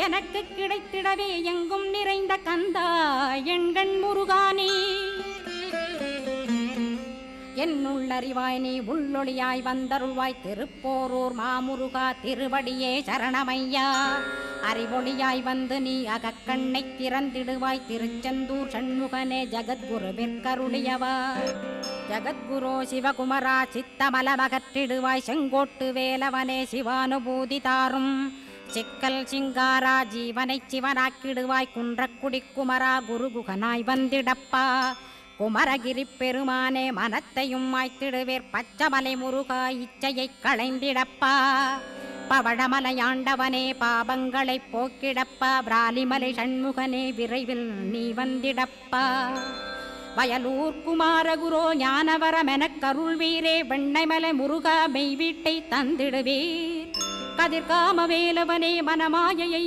எனக்கு கிடைத்திடவே எங்கும் நிறைந்த கந்தா எண்கண் முருகானே என்னுள்ளறிவாய் நீ உள்ளொளியாய் வந்தருள்வாய் திருப்போரூர் மாமுருகா திருவடியே சரணமையா அறிவொளியாய் வந்து நீ அகக்கண்ணை திறந்திடுவாய் திருச்செந்தூர் சண்முகனே ஜகத்குருவிற்கருளியவா ஜகத்குரு சிவகுமரா சித்தமலமகற்றிடுவாய் செங்கோட்டு வேலவனே சிவானுபூதி தாரும் சிக்கல் சிங்காரா ஜீவனை சிவனாக்கிடுவாய் குன்றக்குடி குமரா குருகுகனாய் வந்திடப்பா குமரகிரி பெருமானே மனத்தையும் மாய்த்திடுவேர் பச்சமலை முருகா இச்சையை களைந்திடப்பா பவழமலையாண்டவனே பாபங்களை போக்கிடப்பா பிராலிமலை சண்முகனே விரைவில் நீ வந்திடப்பா வயலூர் குமாரகுரோ ஞானவரமெனக் கருள்வீரே வெண்ணைமலை முருகா மெய் வீட்டை தந்திடுவீர் கதிர்காம வேலவனே மனமாயையை